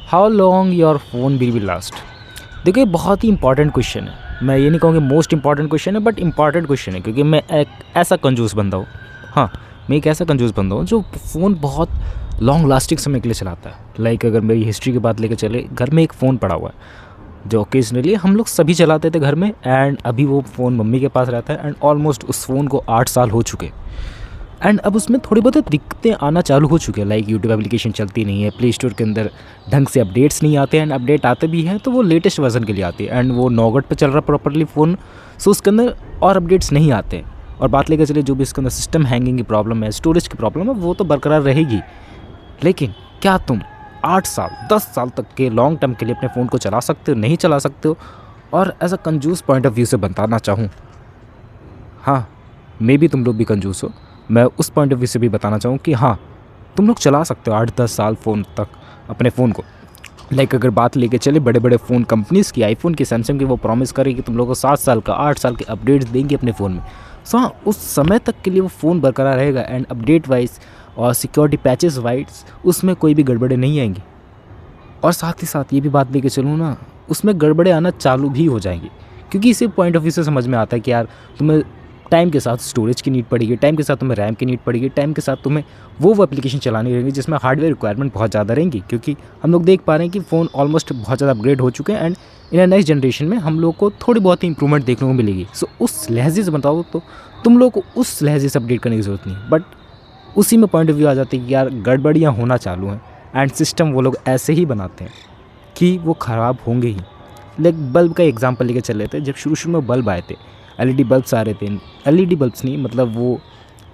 How long your phone will be last. देखिए बहुत ही important question है। मैं ये नहीं कहूँगी मोस्ट इंपॉर्टेंट क्वेश्चन है, बट इंपॉर्टेंट क्वेश्चन है क्योंकि मैं एक ऐसा कंजूस बंदा हूँ। हाँ, मैं एक ऐसा कंजूस बंदा हूँ जो फ़ोन बहुत लॉन्ग लास्टिंग समय के लिए चलाता है। लाइक अगर मेरी हिस्ट्री की बात लेकर चले, घर में एक फ़ोन पड़ा हुआ है जो ओकेजनली हम लोग सभी चलाते थे घर में, एंड अभी वो फ़ोन मम्मी के पास रहता है एंड ऑलमोस्ट उस फ़ोन को 8 साल हो चुके। एंड अब उसमें थोड़ी बहुत दिक्कतें आना चालू हो चुकी है। लाइक यूट्यूब एप्लीकेशन चलती नहीं है, प्ले स्टोर के अंदर ढंग से अपडेट्स नहीं आते, एंड अपडेट आते भी हैं तो वो लेटेस्ट वर्जन के लिए आती है, एंड वो नौगट पे चल रहा प्रॉपरली फ़ोन, सो उसके अंदर और अपडेट्स नहीं आते। और बात लेकर चले जो भी इसके अंदर सिस्टम हैंगिंग की प्रॉब्लम है, स्टोरेज की प्रॉब्लम है, वो तो बरकरार रहेगी। लेकिन क्या तुम 8 साल 10 साल तक के लॉन्ग टर्म के लिए अपने फ़ोन को चला सकते हो? नहीं चला सकते हो। और एज अ कंजूस पॉइंट ऑफ व्यू से बताना चाहूँ, हाँ, मे भी तुम लोग भी कंजूस हो, मैं उस पॉइंट ऑफ व्यू से भी बताना चाहूँ कि हाँ, तुम लोग चला सकते हो 8-10 साल फ़ोन तक अपने फ़ोन को। लाइक अगर बात लेके चले बड़े बड़े फ़ोन कंपनीज़ की, आईफोन की, सैमसंग की, वो प्रॉमिस करें कि तुम लोगों को 7 साल का 8 साल के अपडेट्स देंगे अपने फ़ोन में। सो हाँ, उस समय तक के लिए वो फ़ोन बरकरार रहेगा, एंड अपडेट वाइज और सिक्योरिटी पैचेस वाइज उसमें कोई भी गड़बड़े नहीं आएंगी। और साथ ही साथ ये भी बात लेके चलूँ ना, उसमें गड़बड़े आना चालू भी हो जाएंगी, क्योंकि इसी पॉइंट ऑफ व्यू से समझ में आता है कि यार तुम्हें टाइम के साथ स्टोरेज की नीड पड़ेगी, टाइम के साथ तुम्हें रैम की नीड पड़ेगी, टाइम के साथ तुम्हें वो एप्लीकेशन चलानी रहेंगी जिसमें हार्डवेयर रिक्वायरमेंट बहुत ज़्यादा रहेंगी, क्योंकि हम लोग देख पा रहे हैं कि फ़ोन ऑलमोस्ट बहुत ज़्यादा अपग्रेड हो चुके हैं, एंड इन नेक्स्ट जनरेशन में हम लोग को थोड़ी बहुत ही इंप्रूवमेंट देखने को मिलेगी। सो उस लहजे से बताओ तो तुम लोग को उस लहजे से अपडेट करने की ज़रूरत नहीं, बट उसी में पॉइंट ऑफ व्यू आ जाती है कि यार गड़बड़ियाँ होना चालू हैं, एंड सिस्टम वो लोग ऐसे ही बनाते हैं कि वो ख़राब होंगे ही। लाइक बल्ब का एग्जांपल लेके चल रहे थे, जब शुरू में बल्ब आए थे, एलईडी बल्ब्स आ रहे थे, एलईडी बल्ब्स नहीं, मतलब वो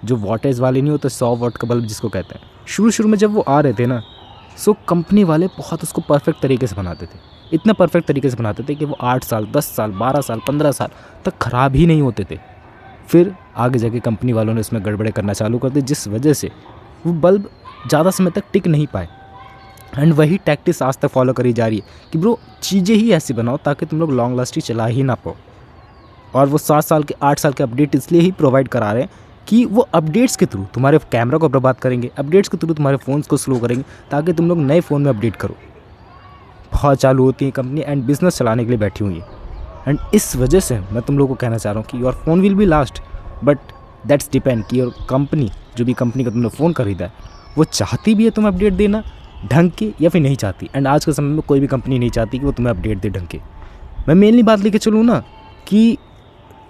जो वाटेज वाले नहीं होते, 100 वाट का बल्ब जिसको कहते हैं, शुरू में जब वो आ रहे थे ना, सो कंपनी वाले बहुत उसको परफेक्ट तरीके से बनाते थे। इतना परफेक्ट तरीके से बनाते थे कि वो 8 साल 10 साल 12 साल 15 साल तक ख़राब ही नहीं होते थे। फिर आगे जाके कंपनी वालों ने उसमें गड़बड़े करना चालू कर दी, जिस वजह से वो बल्ब ज़्यादा समय तक टिक नहीं पाए। एंड वही टैक्टिस आज तक फॉलो करी जा रही है कि ब्रो चीज़ें ही ऐसी बनाओ ताकि तुम लोग लॉन्ग लास्टिंग चला ही ना पाओ। और वो 7 साल के 8 साल के अपडेट इसलिए ही प्रोवाइड करा रहे हैं कि वो अपडेट्स के थ्रू तुम्हारे कैमरा को बर्बाद करेंगे, अपडेट्स के थ्रू तुम्हारे फ़ोन्स को स्लो करेंगे, ताकि तुम लोग नए फ़ोन में अपडेट करो। बहुत चालू होती है कंपनी एंड बिजनेस चलाने के लिए बैठी हुई है। एंड इस वजह से मैं तुम लोगों को कहना चाह रहा हूँ कि your phone will be last, but that's depend कि योर कंपनी, जो भी कंपनी का तुमने फ़ोन खरीदा है, वो चाहती भी है तुम अपडेट देना ढंग के, या फिर नहीं चाहती। एंड आज के समय में कोई भी कंपनी नहीं चाहती कि वो तुम्हें अपडेट दे ढंग के। मैं मेनली बात लेके चलूँ ना कि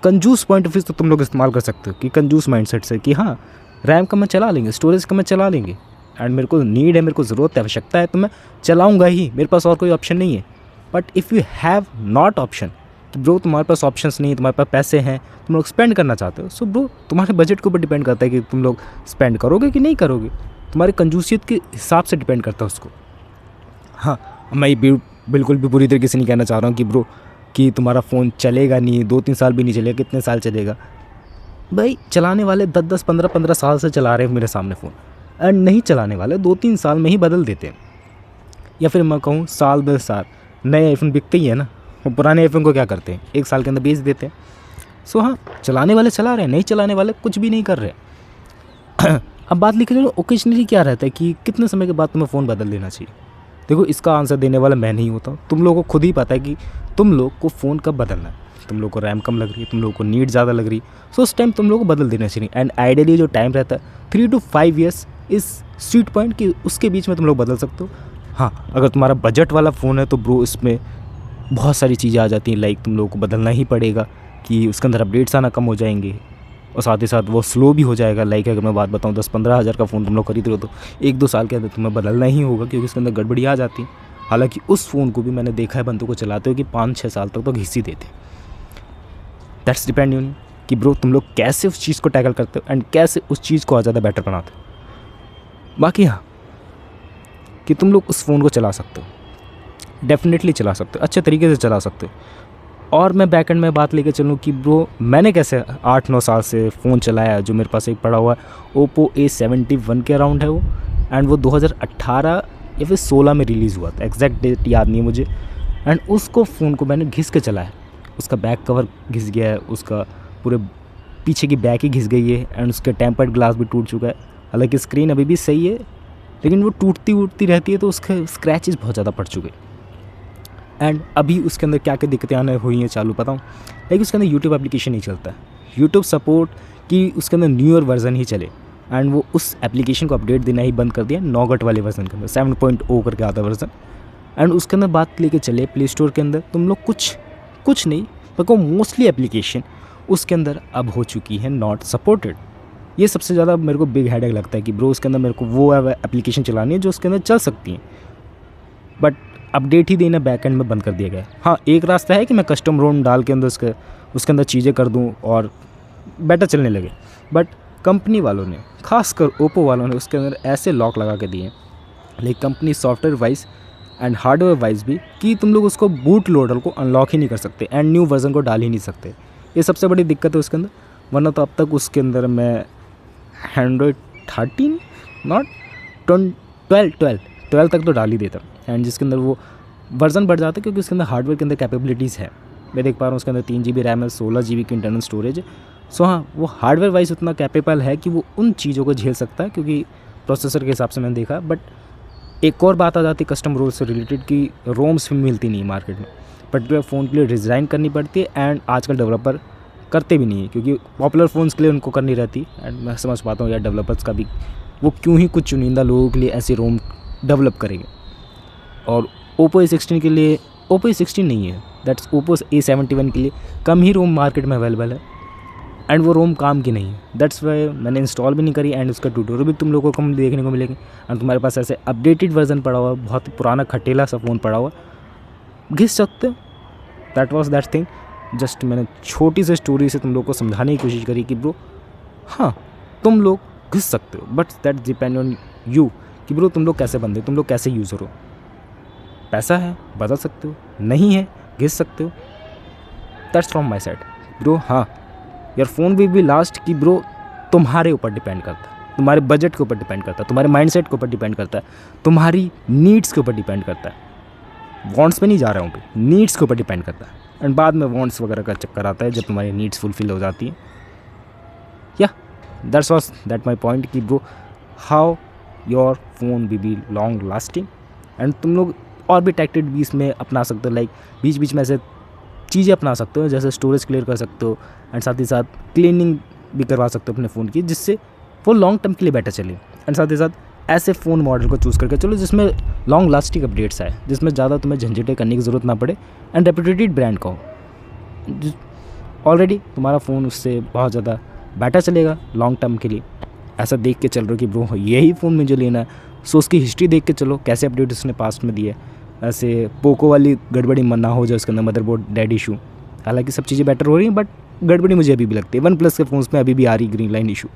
कंजूस पॉइंट ऑफ व्यू तो तुम लोग इस्तेमाल कर सकते हो कि कंजूस माइंडसेट से कि हाँ, रैम का मैं चला लेंगे, स्टोरेज का मैं चला लेंगे, एंड मेरे को नीड है, मेरे को ज़रूरत है, आवश्यकता है, तो मैं चलाऊँगा ही, मेरे पास और कोई ऑप्शन नहीं है। But if you have not option, कि ब्रो तुम्हारे पास ऑप्शंस नहीं है, तुम्हारे पास पैसे हैं, तुम लोग स्पेंड करना चाहते हो, सो ब्रो तुम्हारे बजट के ऊपर डिपेंड करता है कि तुम लोग स्पेंड करोगे कि नहीं करोगे। तुम्हारी कंजूसियत के हिसाब से डिपेंड करता है उसको। हाँ, मैं ये बिल्कुल भी बुरी तरीके से नहीं कहना चाह रहा हूँ कि ब्रो कि तुम्हारा फ़ोन चलेगा नहीं, 2-3 साल भी नहीं चलेगा, कितने साल चलेगा। भाई चलाने वाले 10-10 15-15 साल से चला रहे हैं मेरे सामने फ़ोन, एंड नहीं चलाने वाले 2-3 साल में ही बदल देते हैं, या फिर मैं कहूँ साल 10 साल। नए आईफोन बिकते ही है ना, वो पुराने आईफोन को क्या करते हैं, 1 साल के अंदर बेच देते हैं। सो हाँ, चलाने वाले चला रहे हैं, नहीं चलाने वाले कुछ भी नहीं कर रहे। अब बात लिखी जाए ओकेजनली क्या रहता है कि कितने समय के बाद तुम्हें फ़ोन बदल देना चाहिए। देखो इसका आंसर देने वाला मैं नहीं होता हूँ, तुम लोगों को खुद ही पता है कि तुम लोग को फ़ोन कब बदलना है। तुम लोग को रैम कम लग रही है, तुम लोगों को नीड ज़्यादा लग रही है, सो उस टाइम तुम लोगों को बदल देना चाहिए। एंड आइडियली जो टाइम रहता है 3 to 5 ईयर्स इस स्वीट पॉइंट कि उसके बीच में तुम लोग बदल सकते हो। हाँ, अगर तुम्हारा बजट वाला फ़ोन है तो ब्रो इसमें बहुत सारी चीज़ें आ जाती हैं, लाइक तुम लोगों को बदलना ही पड़ेगा कि उसके अंदर अपडेट्स आना कम हो जाएंगे, और साथ ही साथ वो स्लो भी हो जाएगा। लाइक अगर मैं बात बताऊँ 10-15 हज़ार का फ़ोन तुम लोग खरीद रहे हो तो 1-2 साल के अंदर तुम्हें बदलना ही होगा, क्योंकि उसके अंदर गड़बड़ी आ जाती है। हालांकि उस फ़ोन को भी मैंने देखा है बंदों को चलाते हो कि 5-6 साल तक तो घिस ही देते। दैट्स डिपेंड यून कि ब्रो तुम लोग कैसे उस चीज़ को टैकल करते हो एंड कैसे उस चीज़ को और ज़्यादा बेटर बनाते हो। बाकी हाँ, कि तुम लोग उस फ़ोन को चला सकते हो, डेफिनेटली चला सकते हो, अच्छे तरीके से चला सकते हो। और मैं बैक एंड में बात लेके चलूँ कि ब्रो मैंने कैसे 8-9 साल से फ़ोन चलाया, जो मेरे पास एक पड़ा हुआ है ओप्पो A71 के अराउंड है वो, एंड वो 2018 या फिर 16 में रिलीज़ हुआ था, एग्जैक्ट डेट याद नहीं है मुझे। एंड उसको फ़ोन को मैंने घिस के चलाया, उसका बैक कवर घिस गया है, उसका पूरे पीछे की बैक ही घिस गई है, एंड उसका टेम्पर्ड ग्लास भी टूट चुका है। हालांकि स्क्रीन अभी भी सही है, लेकिन वो टूटती वूटती रहती है, तो उसके स्क्रैचेस बहुत ज़्यादा पड़ चुके। एंड अभी उसके अंदर क्या क्या दिक्कतें आने हुई हैं चालू पता हूँ, लेकिन उसके अंदर यूट्यूब एप्लीकेशन नहीं चलता है। यूट्यूब सपोर्ट कि उसके अंदर न्यूअर वर्जन ही चले, एंड वो उस एप्लीकेशन को अपडेट देना ही बंद कर दिया नॉगट वाले वर्जन के अंदर, 7.0 करके आता वर्जन। एंड उसके अंदर बात लेके चले प्ले स्टोर के अंदर, तुम लोग कुछ नहीं पर को मोस्टली एप्लीकेशन उसके अंदर अब हो चुकी है नॉट सपोर्टेड। ये सबसे ज़्यादा मेरे को बिग हेडेक लगता है कि ब्रो उसके अंदर मेरे को वो एप्लीकेशन चलानी है जो उसके अंदर चल सकती हैं, बट अपडेट ही देना बैक एंड में बंद कर दिया गया है। हाँ, एक रास्ता है कि मैं कस्टम रोम डाल के अंदर उसके अंदर चीज़ें कर दूँ और बेटर चलने लगे, बट कंपनी वालों ने, खासकर ओप्पो वालों ने उसके अंदर ऐसे लॉक लगा के दिए, लेकिन company software wise and hardware wise भी, कि तुम लोग उसको बूट लोडर को अनलॉक ही नहीं कर सकते एंड न्यू वर्जन को डाल ही नहीं सकते। ये सबसे बड़ी दिक्कत है उसके अंदर, वरना तो अब तक उसके अंदर मैं एंड्रॉयड 13 नॉट 12 तक तो डाल ही देता, एंड जिसके अंदर वो वर्जन बढ़ जाता है क्योंकि उसके अंदर हार्डवेयर के अंदर कैपेबिलिटीज़ है। मैं देख पा रहा हूँ उसके अंदर 3 GB रैम है, 16 GB की इंटरनल स्टोरेज है। सो हाँ, वो हार्डवेयर वाइज उतना कैपेबल है कि वो उन चीज़ों को झेल सकता है, क्योंकि प्रोसेसर के हिसाब से मैंने देखा। बट एक और बात आ जाती है कस्टम रोल से रिलेटेड कि रोम्स भी मिलती नहीं मार्केट में, पर्टिकुलर फ़ोन के लिए डिज़ाइन करनी पड़ती है, एंड आजकल डेवलपर करते भी नहीं है क्योंकि पॉपुलर फ़ोन्स के लिए उनको करनी रहती। एंड मैं समझ पाता हूँ यार डेवलपर्स का भी, वो क्यों ही कुछ चुनिंदा लोगों के लिए ऐसी रोम डेवलप करेंगे। और ओप्पो A16 के लिए, ओप्पो A16 नहीं है, दैट्स ओप्पो A71 के लिए कम ही रोम मार्केट में अवेलेबल है, एंड वो रोम काम की नहीं है। दैट्स वाई मैंने इंस्टॉल भी नहीं करी, एंड उसका ट्यूटोरियल भी तुम लोगों को कम देखने को मिलेगी। एंड तुम्हारे पास ऐसे अपडेटेड वर्जन पड़ा हुआ, बहुत पुराना खटेला सा फ़ोन पड़ा हुआ, घिस सकते हो। That was that thing. Just मैंने छोटी सी स्टोरी से तुम लोग को समझाने की कोशिश करी कि ब्रो हाँ, तुम लोग घिस सकते हो, but that depend on you कि ब्रो तुम लोग कैसे बंदे, तुम लोग कैसे यूज़र हो। पैसा है बदल सकते हो, नहीं है घिस सकते हो। That's from my side bro. हाँ, your phone will be last कि ब्रो तुम्हारे ऊपर डिपेंड करता है, तुम्हारे बजट के ऊपर डिपेंड करता है, तुम्हारे माइंडसेट के ऊपर डिपेंड करता है, तुम्हारी नीड्स के ऊपर डिपेंड करता है। वांट्स पे नहीं जा रहा हूँ, पे नीड्स के ऊपर डिपेंड करता है, एंड बाद में वांट्स वगैरह का चक्कर आता है जब तुम्हारी नीड्स फुलफिल हो जाती हैं। या दैट माई पॉइंट कि bro how your phone will be long lasting. And तुम लोग और भी टैक्टिक बीच में अपना सकते हो, लाइक बीच बीच में ऐसे चीज़ें अपना सकते हो, जैसे स्टोरेज क्लियर कर सकते हो, एंड साथ ही साथ क्लीनिंग भी करवा सकते हो अपने फ़ोन की, जिससे वो लॉन्ग टर्म के लिए बेटर चले। एंड साथ ही साथ ऐसे फ़ोन मॉडल को चूज़ करके चलो जिसमें लॉन्ग लास्टिंग अपडेट्स आए, जिसमें ज़्यादा तुम्हें झंझटें करने की ज़रूरत ना पड़े, एंड रेप्यूटेड ब्रांड का हो। ऑलरेडी तुम्हारा फ़ोन उससे बहुत ज़्यादा बेटर चलेगा लॉन्ग टर्म के लिए। ऐसा देख के चल रहे हो कि ब्रो यही फ़ोन मुझे लेना है, सो उसकी हिस्ट्री देख के चलो कैसे अपडेट उसने पास्ट में दिए। ऐसे पोको वाली गड़बड़ी ना हो जाए उसके अंदर, मदरबोर्ड डेड इशू। हालांकि सब चीज़ें बेटर हो रही हैं, बट गड़बड़ी मुझे अभी भी लगती है। OnePlus के फ़ोन्स में अभी भी आ रही ग्रीन लाइन इशू।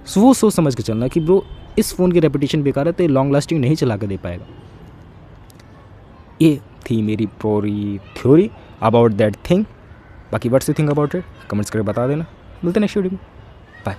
सो वो सोच समझ के चलना कि ब्रो इस फ़ोन की रेपुटेशन बेकार है, तो ये लॉन्ग लास्टिंग नहीं चला कर दे पाएगा। ये थी मेरी पूरी थ्योरी अबाउट दैट थिंग। बाकी what's you think about it comments करके बता देना। मिलते हैं नेक्स्ट वीडियो में। बाय।